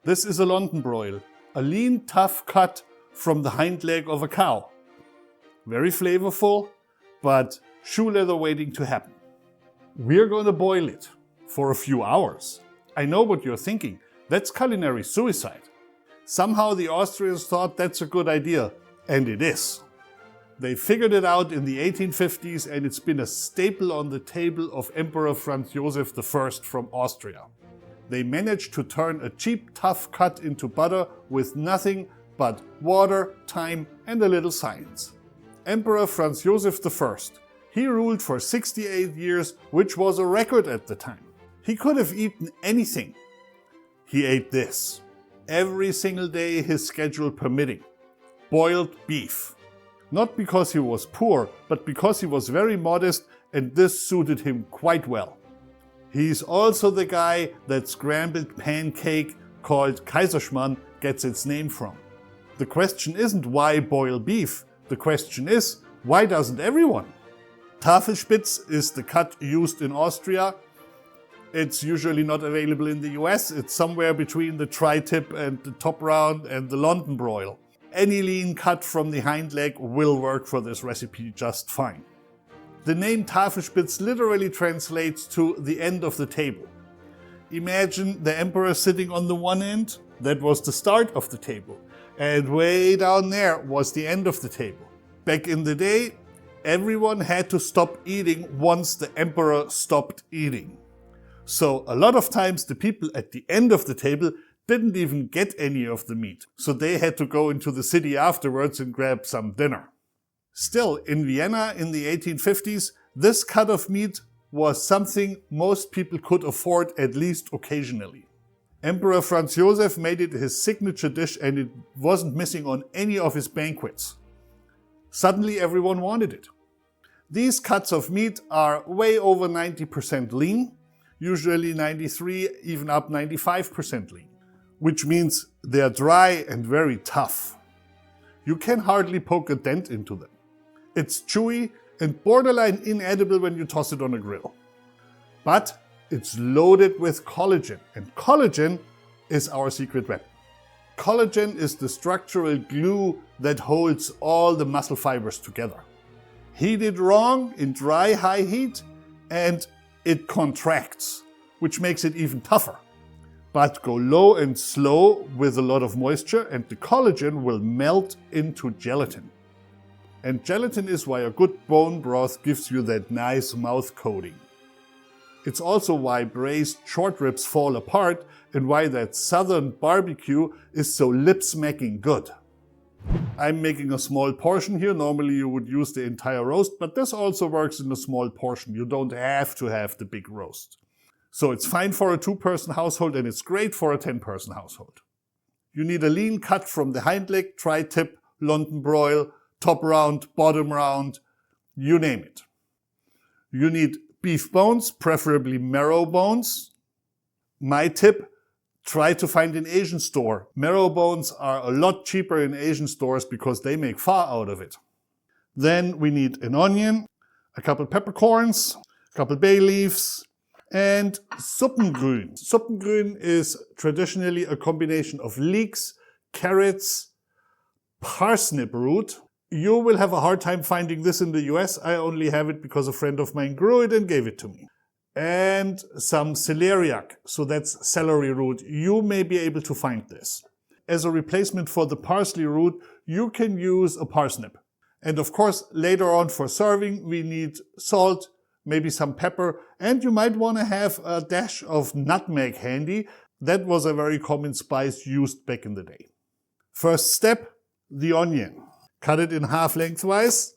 This is a London broil, a lean, tough cut from the hind leg of a cow. Very flavorful, but shoe leather waiting to happen. We're going to boil it for a few hours. I know what you're thinking. That's culinary suicide. Somehow the Austrians thought that's a good idea, and it is. They figured it out in the 1850s, and it's been a staple on the table of Emperor Franz Joseph I from Austria. They managed to turn a cheap, tough cut into butter with nothing but water, thyme, and a little science. Emperor Franz Joseph I. He ruled for 68 years, which was a record at the time. He could have eaten anything. He ate this. Every single day, his schedule permitting. Boiled beef. Not because he was poor, but because he was very modest, and this suited him quite well. He's also the guy that scrambled pancake called Kaiserschmarrn gets its name from. The question isn't why boil beef, the question is why doesn't everyone? Tafelspitz is the cut used in Austria. It's usually not available in the US, it's somewhere between the tri-tip and the top round and the London broil. Any lean cut from the hind leg will work for this recipe just fine. The name Tafelspitz literally translates to the end of the table. Imagine the emperor sitting on the one end, that was the start of the table, and way down there was the end of the table. Back in the day, everyone had to stop eating once the emperor stopped eating. So a lot of times the people at the end of the table didn't even get any of the meat, so they had to go into the city afterwards and grab some dinner. Still, in Vienna in the 1850s, this cut of meat was something most people could afford at least occasionally. Emperor Franz Joseph made it his signature dish, and it wasn't missing on any of his banquets. Suddenly everyone wanted it. These cuts of meat are way over 90% lean, usually 93, even up 95% lean, which means they're dry and very tough. You can hardly poke a dent into them. It's chewy and borderline inedible when you toss it on a grill. But it's loaded with collagen, and collagen is our secret weapon. Collagen is the structural glue that holds all the muscle fibers together. Heat it wrong in dry, high heat, and it contracts, which makes it even tougher. But go low and slow with a lot of moisture, and the collagen will melt into gelatin. And gelatin is why a good bone broth gives you that nice mouth coating. It's also why braised short ribs fall apart, and why that southern barbecue is so lip-smacking good. I'm making a small portion here. Normally you would use the entire roast, but this also works in a small portion. You don't have to have the big roast. So it's fine for a 2-person household, and it's great for a 10-person household. You need a lean cut from the hind leg, tri-tip, London broil, top round, bottom round, you name it. You need beef bones, preferably marrow bones. My tip, try to find an Asian store. Marrow bones are a lot cheaper in Asian stores because they make pho out of it. Then we need an onion, a couple peppercorns, a couple bay leaves, and Suppengrün. Suppengrün is traditionally a combination of leeks, carrots, parsnip root. You will have a hard time finding this in the US. I only have it because a friend of mine grew it and gave it to me. And some celeriac, so that's celery root. You may be able to find this. As a replacement for the parsley root, you can use a parsnip. And of course, later on for serving, we need salt, maybe some pepper, and you might want to have a dash of nutmeg handy. That was a very common spice used back in the day. First step, the onion. Cut it in half lengthwise.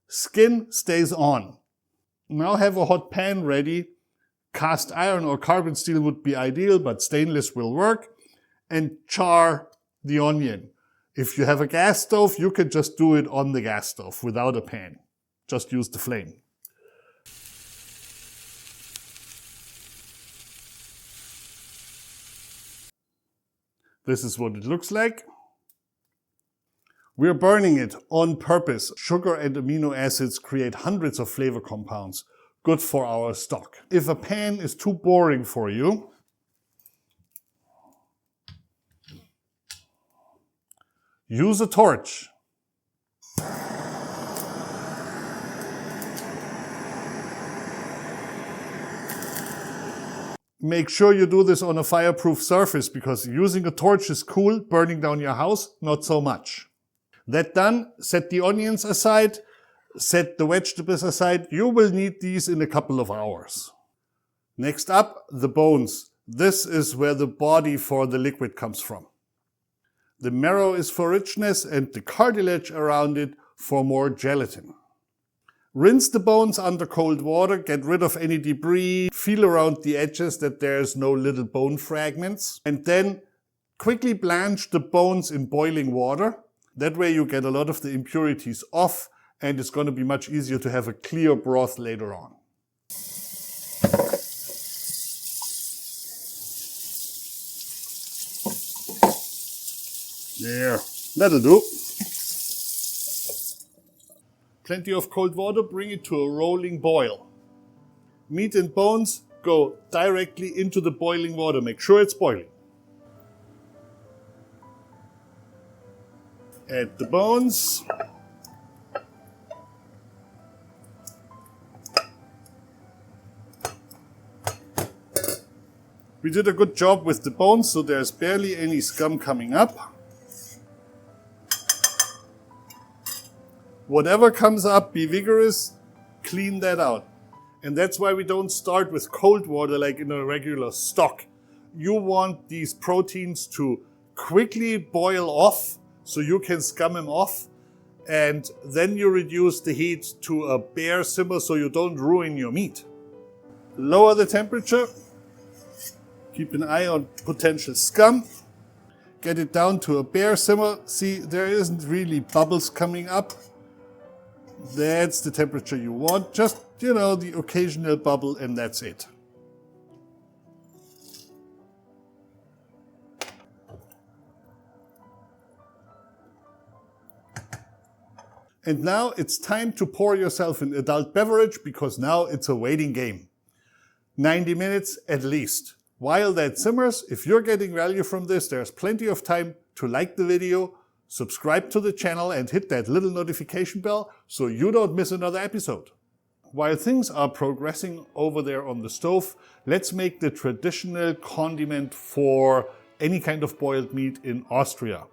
Skin stays on. Now have a hot pan ready. Cast iron or carbon steel would be ideal, but stainless will work. And char the onion. If you have a gas stove, you can just do it on the gas stove without a pan. Just use the flame. This is what it looks like. We're burning it on purpose. Sugar and amino acids create hundreds of flavor compounds. good for our stock. If a pan is too boring for you, use a torch. Make sure you do this on a fireproof surface, because using a torch is cool, burning down your house, not so much. That done, set the onions aside, set the vegetables aside. You will need these in a couple of hours. Next up, the bones. This is where the body for the liquid comes from. The marrow is for richness and the cartilage around it for more gelatin. Rinse the bones under cold water, get rid of any debris, feel around the edges that there's no little bone fragments, and then quickly blanch the bones in boiling water. That way you get a lot of the impurities off, and it's going to be much easier to have a clear broth later on. There, that'll do. Plenty of cold water, bring it to a rolling boil. Meat and bones go directly into the boiling water. Make sure it's boiling. Add the bones. We did a good job with the bones, so there's barely any scum coming up. Whatever comes up, be vigorous, clean that out. And that's why we don't start with cold water like in a regular stock. You want these proteins to quickly boil off so you can scum them off. And then you reduce the heat to a bare simmer so you don't ruin your meat. Lower the temperature. Keep an eye on potential scum. Get it down to a bare simmer. See, there isn't really bubbles coming up. That's the temperature you want. Just, the occasional bubble, and that's it. And now it's time to pour yourself an adult beverage, because now it's a waiting game. 90 minutes at least. While that simmers, if you're getting value from this, there's plenty of time to like the video, subscribe to the channel, and hit that little notification bell so you don't miss another episode. While things are progressing over there on the stove, let's make the traditional condiment for any kind of boiled meat in Austria.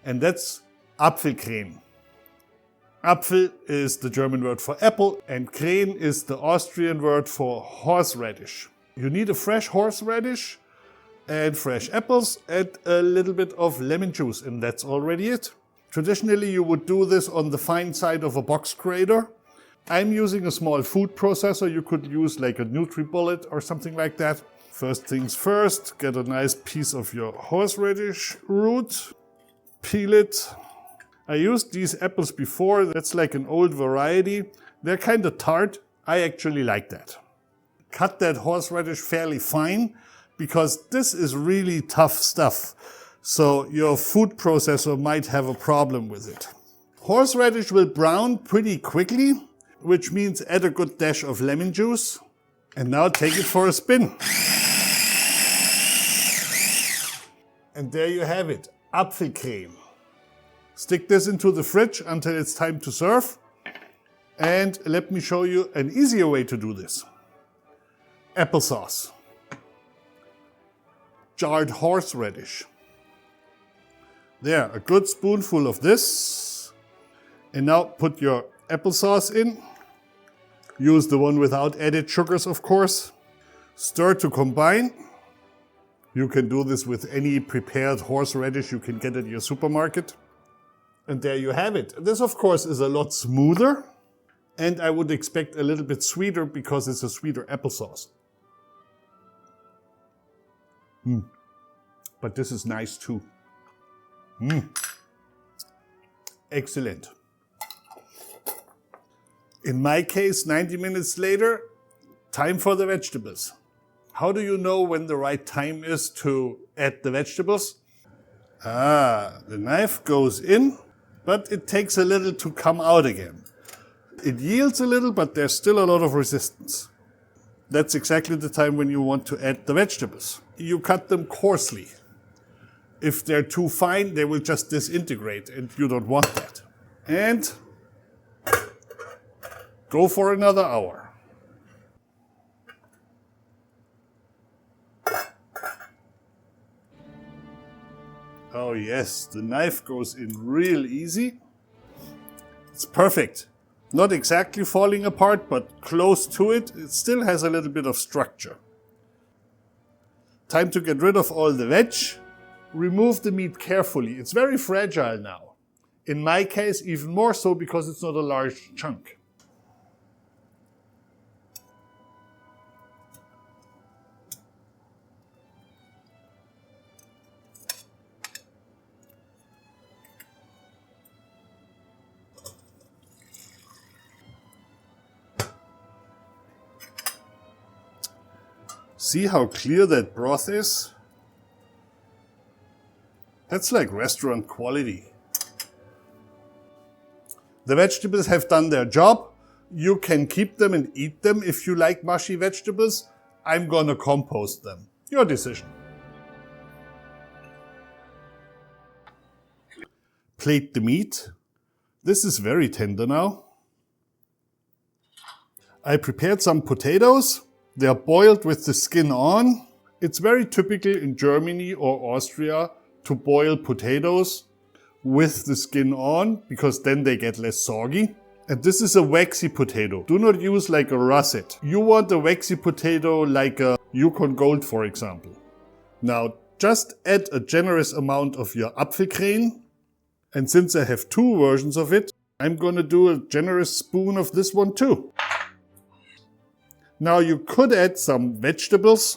And that's Apfelkren. Apfel is the German word for apple, and Kren is the Austrian word for horseradish. You need a fresh horseradish and fresh apples and a little bit of lemon juice, and that's already it. Traditionally, you would do this on the fine side of a box grater. I'm using a small food processor. You could use like a NutriBullet or something like that. First things first, get a nice piece of your horseradish root, peel it. I used these apples before. That's like an old variety. They're kind of tart. I actually like that. Cut that horseradish fairly fine, because this is really tough stuff. So your food processor might have a problem with it. Horseradish will brown pretty quickly, which means add a good dash of lemon juice. And now take it for a spin. And there you have it, Apfelkren. Stick this into the fridge until it's time to serve. And let me show you an easier way to do this. Applesauce. Jarred horseradish. There, a good spoonful of this. And now put your applesauce in. Use the one without added sugars, of course. Stir to combine. You can do this with any prepared horseradish you can get at your supermarket. And there you have it. This, of course, is a lot smoother. And I would expect a little bit sweeter because it's a sweeter applesauce. But this is nice too. Excellent. In my case, 90 minutes later, time for the vegetables. How do you know when the right time is to add the vegetables? The knife goes in, but it takes a little to come out again. It yields a little, but there's still a lot of resistance. That's exactly the time when you want to add the vegetables. You cut them coarsely. If they're too fine, they will just disintegrate, and you don't want that. And go for another hour. Oh yes, the knife goes in real easy. It's perfect. Not exactly falling apart, but close to it. It still has a little bit of structure. Time to get rid of all the veg. Remove the meat carefully. It's very fragile now. In my case, even more so because it's not a large chunk. See how clear that broth is? That's like restaurant quality. The vegetables have done their job. You can keep them and eat them if you like mushy vegetables. I'm gonna compost them. Your decision. Plate the meat. This is very tender now. I prepared some potatoes. They are boiled with the skin on. It's very typical in Germany or Austria to boil potatoes with the skin on, because then they get less soggy. And this is a waxy potato. Do not use like a russet. You want a waxy potato like a Yukon Gold, for example. Now just add a generous amount of your Apfelkren. And since I have two versions of it, I'm gonna do a generous spoon of this one too. Now you could add some vegetables.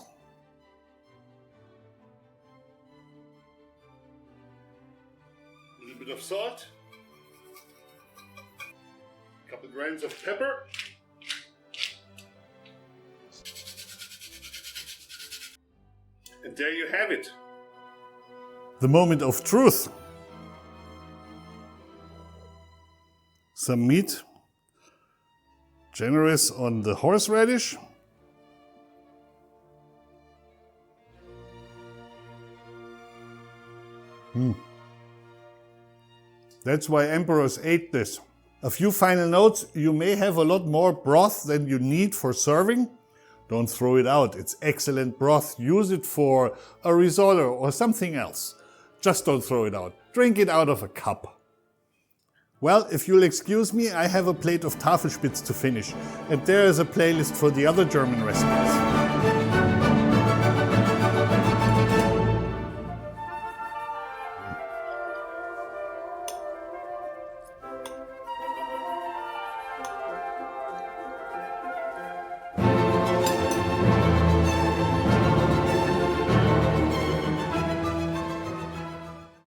A little bit of salt. A couple grains of pepper. And there you have it. The moment of truth. Some meat. Generous on the horseradish. That's why emperors ate this. A few final notes. You may have a lot more broth than you need for serving. Don't throw it out. It's excellent broth. Use it for a risotto or something else. Just don't throw it out. Drink it out of a cup. Well, if you'll excuse me, I have a plate of Tafelspitz to finish, and there is a playlist for the other German recipes.